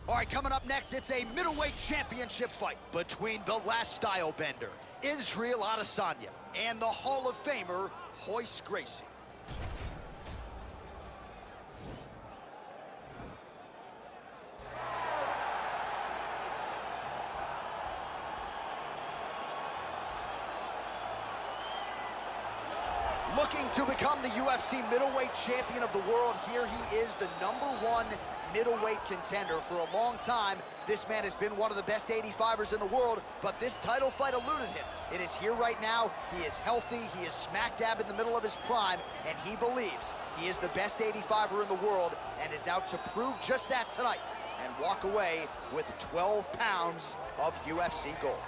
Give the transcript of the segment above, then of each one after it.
All right, coming up next, it's a middleweight championship fight between the last style bender, Israel Adesanya, and the Hall of Famer, Royce Gracie. Looking to become the UFC middleweight champion of the world, here he is, the #1 middleweight contender. For a long time, this man has been one of the best 85ers in the world, but this title fight eluded him. It is here right now. He is healthy. He is smack dab in the middle of his prime, and he believes he is the best 85er in the world and is out to prove just that tonight and walk away with 12 pounds of UFC gold.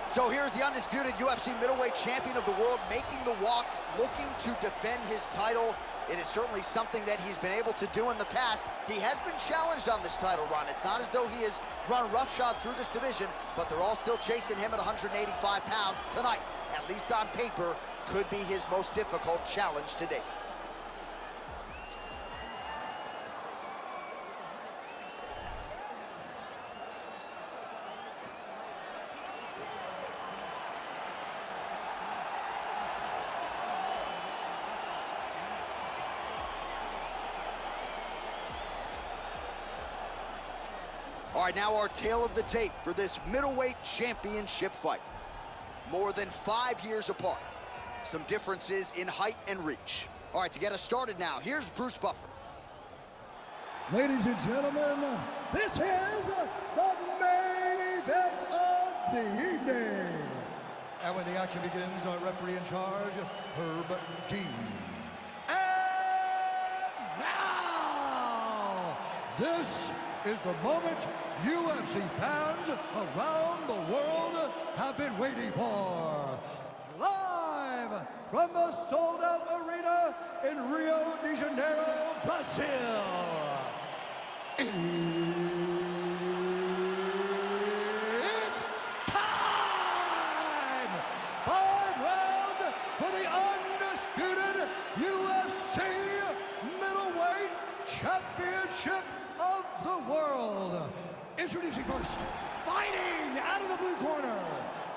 So here's the undisputed UFC middleweight champion of the world making the walk, looking to defend his title. It is certainly something that he's been able to do in the past. He has been challenged on this title run. It's not as though he has run roughshod through this division, but they're all still chasing him at 185 pounds tonight. At least on paper, could be his most difficult challenge to date. All right, now our tale of the tape for this middleweight championship fight. More than 5 years apart. Some differences in height and reach. All right, to get us started now, here's Bruce Buffer. Ladies and gentlemen, this is the main event of the evening. And when the action begins, our referee in charge, Herb Dean. And now, this is the moment UFC fans around the world have been waiting for. Live from the sold-out arena in Rio de Janeiro, Brazil. It's time! 5 rounds for the undisputed UFC middleweight championship of the world. Introducing first, fighting out of the blue corner.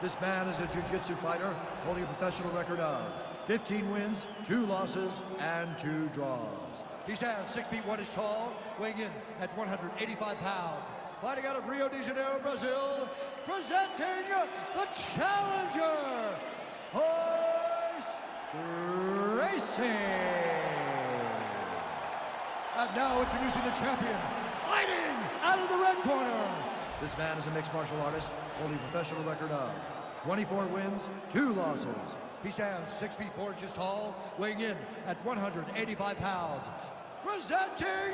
This man is a jiu-jitsu fighter holding a professional record of 15 wins, 2 losses, and 2 draws. He stands 6 feet 1 inch tall, weighing in at 185 pounds. Fighting out of Rio de Janeiro, Brazil, presenting the challenger, Royce Gracie. And now introducing the champion, fighting out of the red corner. This man is a mixed martial artist holding a professional record of 24 wins, 2 losses. He stands 6 feet 4 inches tall, weighing in at 185 pounds. Presenting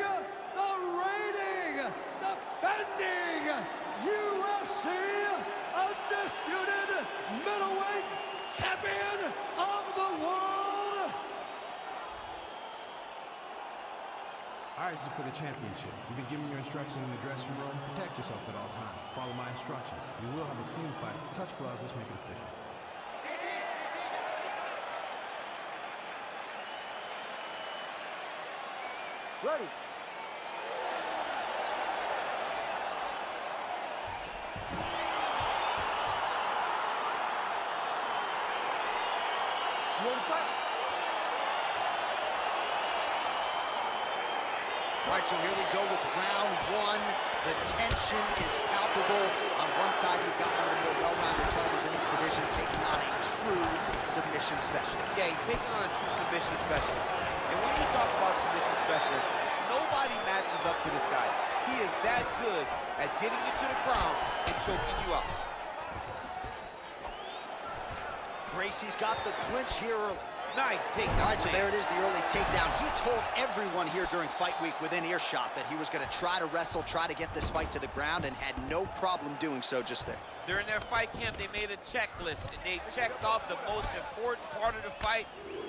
the reigning, defending UFC undisputed middleweight champion of the world. All right, this is for the championship. You've been given your instructions in the dressing room. Protect yourself at all times. Follow my instructions. You will have a clean fight. Touch gloves. Let's make it official. Ready. All right, so here we go with round 1. The tension is palpable. On one side, you've got one of the more well-rounded fighters in this division taking on a true submission specialist. Yeah, he's taking on a true submission specialist. And when you talk about submission specialist, nobody matches up to this guy. He is that good at getting you to the ground and choking you out. Gracie's got the clinch here early. Nice takedown. All right, so there it is, the early takedown. He told everyone here during Fight Week within earshot that he was going to try to wrestle, try to get this fight to the ground, and had no problem doing so just there. During their fight camp, they made a checklist, and they checked off the most important part of the fight,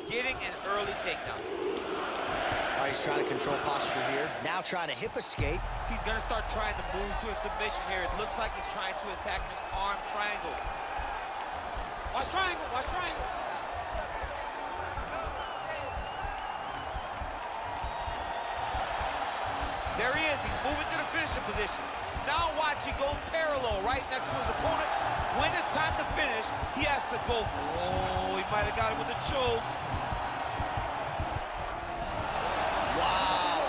getting an early takedown. All right, he's trying to control posture here. Now trying to hip escape. He's going to start trying to move to a submission here. It looks like he's trying to attack an arm triangle. Watch triangle, watch triangle. There he is, he's moving to the finishing position. Now watch, he goes parallel right next to his opponent. When it's time to finish, he has to go for it. Oh, he might have got him with a choke. Wow.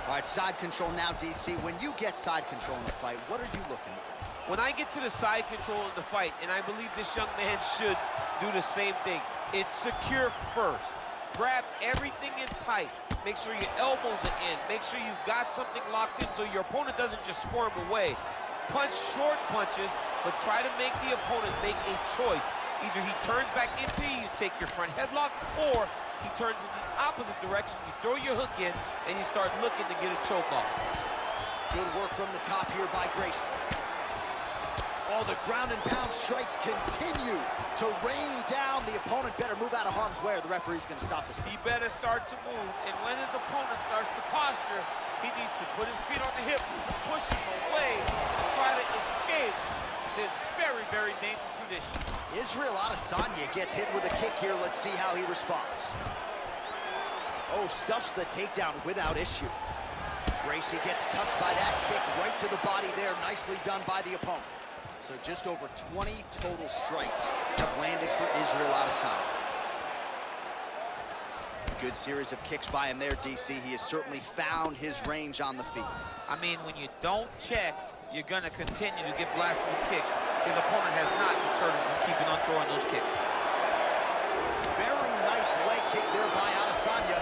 All right, side control now, DC. When you get side control in the fight, what are you looking at? When I get to the side control in the fight, and I believe this young man should do the same thing, it's secure first. Grab everything in tight. Make sure your elbows are in. Make sure you've got something locked in so your opponent doesn't just squirm away. Punch short punches, but try to make the opponent make a choice. Either he turns back into you, you take your front headlock, or he turns in the opposite direction, you throw your hook in, and you start looking to get a choke off. Good work from the top here by Gracie. All the ground and pound strikes continue to rain down. The opponent better move out of harm's way or the referee's going to stop this. He better start to move, and when his opponent starts to posture, he needs to put his feet on the hip, push him away, try to escape this very, very dangerous position. Israel Adesanya gets hit with a kick here. Let's see how he responds. Oh, stuffs the takedown without issue. Gracie gets touched by that kick right to the body there. Nicely done by the opponent. So just over 20 total strikes have landed for Israel Adesanya. Good series of kicks by him there, DC. He has certainly found his range on the feet. I mean, when you don't check, you're going to continue to get blasted with kicks. His opponent has not deterred him from keeping on throwing those kicks. Very nice leg kick there by Adesanya.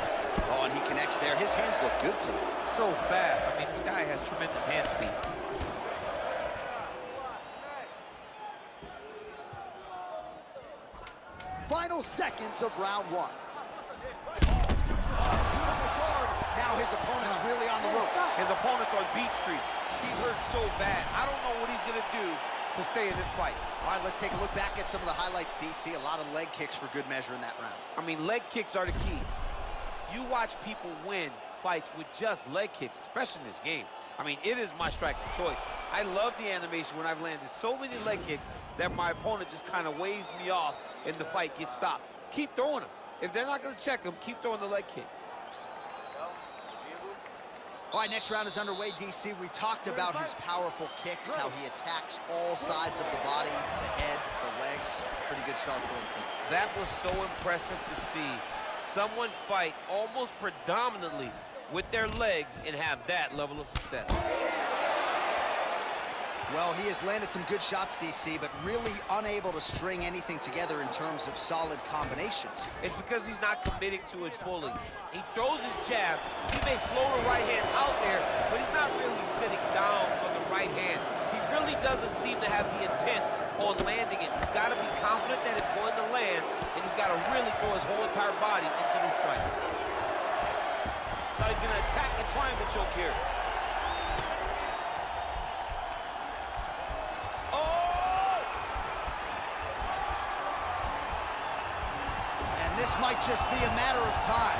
Oh, and he connects there. His hands look good to him. So fast. I mean, this guy has tremendous hand speed. Final seconds of round one. Beautiful guard. Now his opponent's really on the ropes. His opponent's on beat street. He's hurt so bad. I don't know what he's going to do to stay in this fight. All right, let's take a look back at some of the highlights, DC. A lot of leg kicks for good measure in that round. I mean, leg kicks are the key. You watch people win fights with just leg kicks, especially in this game. I mean, it is my strike of choice. I love the animation when I've landed so many leg kicks that my opponent just kind of waves me off and the fight gets stopped. Keep throwing them. If they're not going to check them, keep throwing the leg kick. All right, next round is underway, DC. We talked about his powerful kicks, how he attacks all sides of the body, the head, the legs. Pretty good start for him tonight. That was so impressive to see someone fight almost predominantly with their legs and have that level of success. Well, he has landed some good shots, DC, but really unable to string anything together in terms of solid combinations. It's because he's not committing to it fully. He throws his jab. He may float a right hand out there, but he's not really sitting down on the right hand. He really doesn't seem to have the intent on landing it. He's got to be confident that it's going to land, and he's got to really throw his whole entire body into those strikes. Now he's going to attack the triangle choke here. This might just be a matter of time.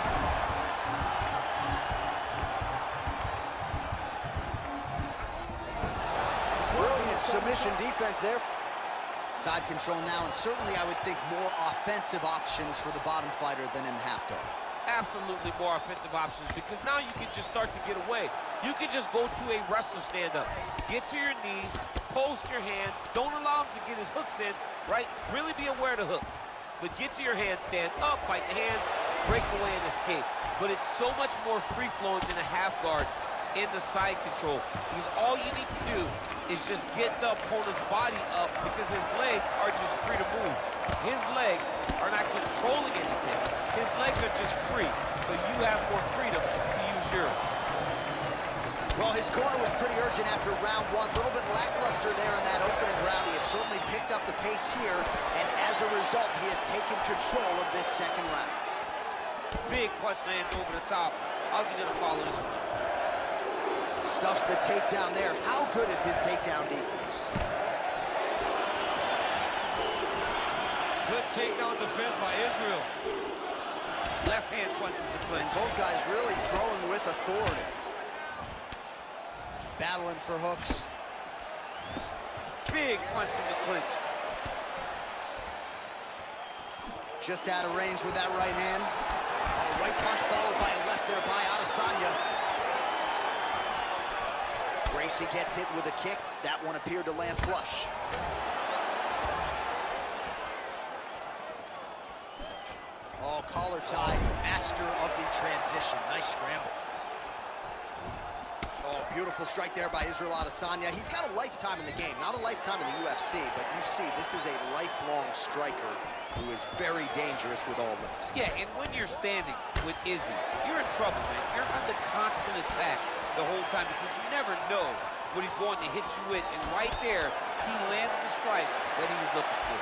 Brilliant submission defense there. Side control now, and certainly I would think more offensive options for the bottom fighter than in the half guard. Absolutely more offensive options, because now you can just start to get away. You can just go to a wrestler stand-up. Get to your knees, post your hands, don't allow him to get his hooks in, right? Really be aware of the hooks. But get to your handstand, up, fight the hands, break away and escape. But it's so much more free-flowing than a half guard in the side control. Because all you need to do is just get the opponent's body up, because his legs are just free to move. His legs are not controlling anything. His legs are just free. So you have more freedom to use yours. Well, his corner was pretty urgent after round one. A little bit lackluster there in that opening round. He has certainly picked picked up the pace here, and as a result, he has taken control of this second round. Big punch lands over the top. How's he gonna follow this one? Stuffs the takedown there. How good is his takedown defense? Good takedown defense by Israel. Left hand punches the clinch. And both guys really throwing with authority. Battling for hooks. Big punch from the clinch. Just out of range with that right hand. Oh, right punch followed by a left there by Adesanya. Gracie gets hit with a kick. That one appeared to land flush. Oh, collar tie, master of the transition. Nice scramble. Oh, beautiful strike there by Israel Adesanya. He's got a lifetime in the game, not a lifetime in the UFC, but you see, this is a lifelong striker who is very dangerous with all limbs. Yeah, and when you're standing with Izzy, you're in trouble, man. You're under constant attack the whole time because you never know what he's going to hit you with. And right there, he landed the strike that he was looking for.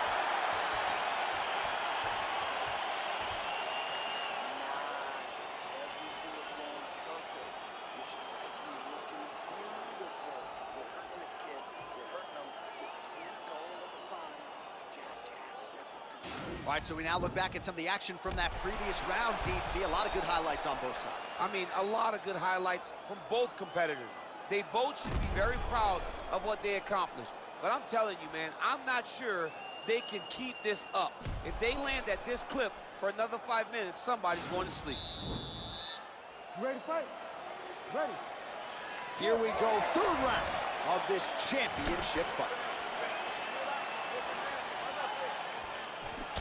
All right, so we now look back at some of the action from that previous round, DC. A lot of good highlights on both sides. I mean, a lot of good highlights from both competitors. They both should be very proud of what they accomplished. But I'm telling you, man, I'm not sure they can keep this up. If they land at this clip for another 5 minutes, somebody's going to sleep. You ready to fight? Ready. Here we go, third round of this championship fight.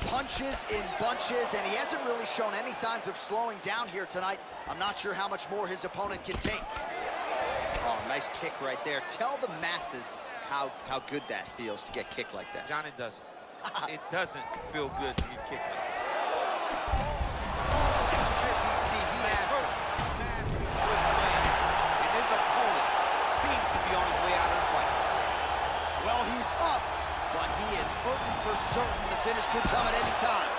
Punches in bunches, and he hasn't really shown any signs of slowing down here tonight. I'm not sure how much more his opponent can take. Oh, nice kick right there. Tell the masses how good that feels to get kicked like that. John, it doesn't. It doesn't feel good to get kicked like that. Oh, that's a good DC. He is hurt. Massive good plan. And his opponent seems to be on his way out of the fight. Well, he's up, but he is hurting for certain. The finish could come at any time.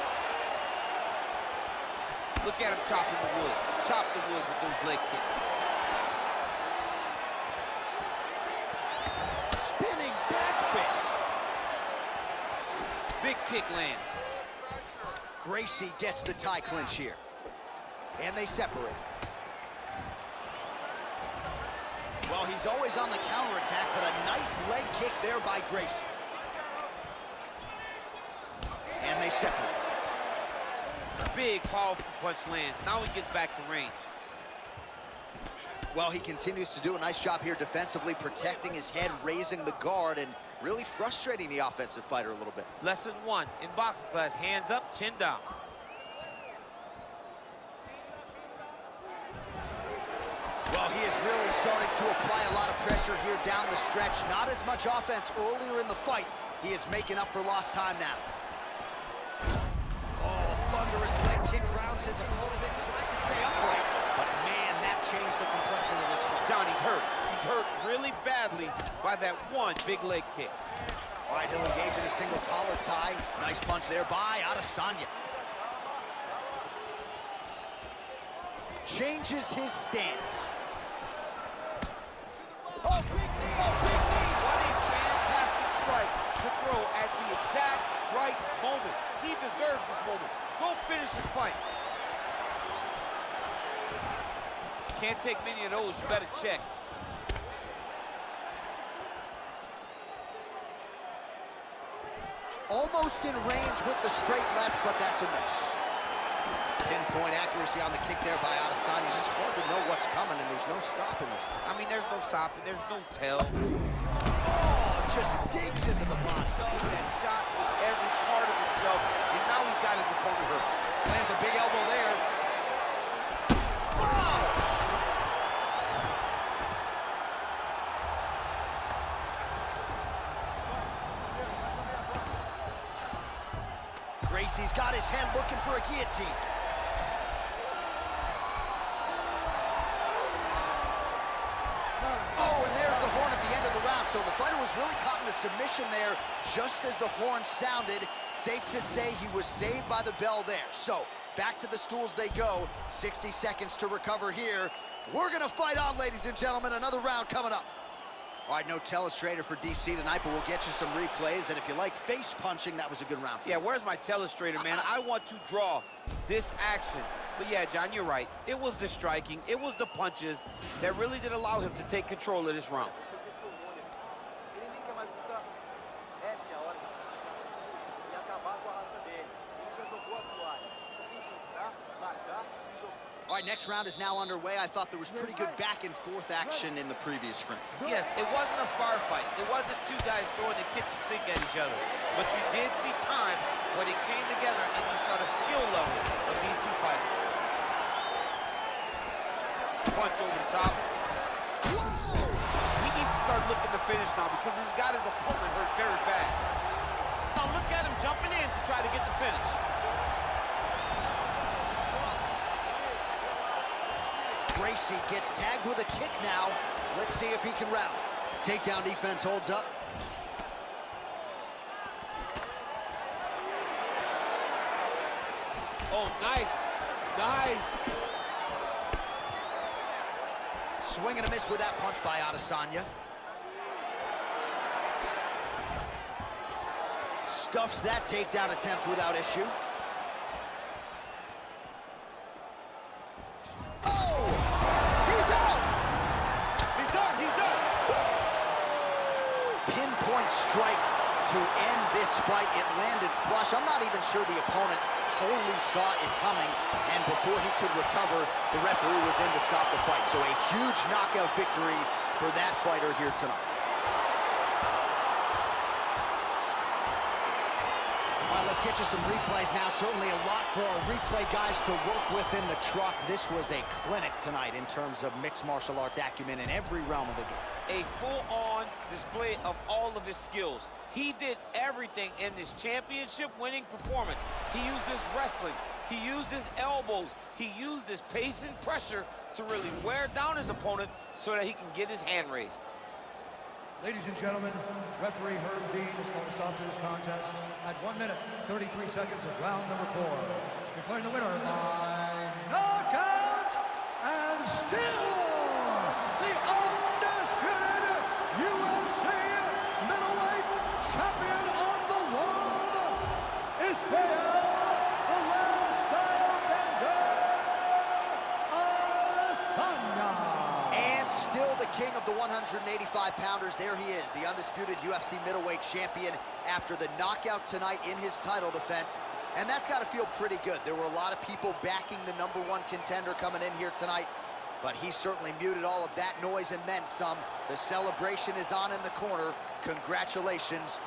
Look at him chopping the wood. Chop the wood with those leg kicks. Spinning back fist. Big kick lands. Gracie gets the tie clinch here. And they separate. Well, he's always on the counterattack, but a nice leg kick there by Gracie. And they separate. Big, powerful punch lands. Now he gets back to range. Well, he continues to do a nice job here defensively, protecting his head, raising the guard, and really frustrating the offensive fighter a little bit. Lesson 1 in boxing class, hands up, chin down. Well, he is really starting to apply a lot of pressure here down the stretch. Not as much offense earlier in the fight. He is making up for lost time now. Oh, thunderous leg kick grounds his opponent, trying to stay upright. But man, that changed the complexion of this fight. Johnny's hurt. He's hurt really badly by that one big leg kick. All right, he'll engage in a single collar tie. Nice punch there by Adesanya. Changes his stance. Oh, big knee! Oh, big knee! What a fantastic strike to throw at the exact right moment. He deserves this moment. Go finish this fight. Can't take many of those. You better check. Almost in range with the straight left, but that's a miss. Pinpoint accuracy on the kick there by Adesanya. It's just hard to know what's coming, and there's no stopping this. I mean, there's no stopping. There's no tell. Oh, just digs into the body. That shot with every part of himself, and now he's got his opponent hurt. Lands a big elbow there. Oh! Gracie's got his head looking for a guillotine. Oh, and there's the horn at the end of the round. So the fighter was really caught in a submission there just as the horn sounded. Safe to say he was saved by the bell there. So, back to the stools they go. 60 seconds to recover here. We're gonna fight on, ladies and gentlemen. Another round coming up. All right, no telestrator for DC tonight, but we'll get you some replays. And if you like face punching, that was a good round. Yeah, where's my telestrator, man? I want to draw this action. But yeah, John, you're right. It was the striking, it was the punches that really did allow him to take control of this round. All right, next round is now underway. I thought there was pretty good back and forth action in the previous frame. Yes, it wasn't a firefight. It wasn't two guys throwing the kitchen sink at each other. But you did see times where they came together and you saw the skill level of these two fighters. Punch over the top. Whoa! He needs to start looking to finish now because he's got his opponent hurt very bad. Now look at him jumping in to try to get the finish. Gracie gets tagged with a kick now. Let's see if he can rally. Takedown defense holds up. Oh, nice. Nice. Swing and a miss with that punch by Adesanya. Stuffs that takedown attempt without issue. Strike to end this fight. It landed flush. I'm not even sure the opponent wholly saw it coming, and before he could recover, the referee was in to stop the fight. So a huge knockout victory for that fighter here tonight. All right, let's get you some replays now. Certainly a lot for our replay guys to work with in the truck. This was a clinic tonight in terms of mixed martial arts acumen in every realm of the game. A full-on display of all of his skills. He did everything in this championship-winning performance. He used his wrestling. He used his elbows. He used his pace and pressure to really wear down his opponent so that he can get his hand raised. Ladies and gentlemen, referee Herb Dean is going to stop this contest at 1 minute, 33 seconds of round number 4. Declaring the winner by knockout and still the undisputed UFC middleweight champion of the world, Este, the last airbender, Adesanya. And still the king of the 185-pounders. There he is, the undisputed UFC middleweight champion after the knockout tonight in his title defense. And that's got to feel pretty good. There were a lot of people backing the #1 contender coming in here tonight, but he certainly muted all of that noise and then some. The celebration is on in the corner. Congratulations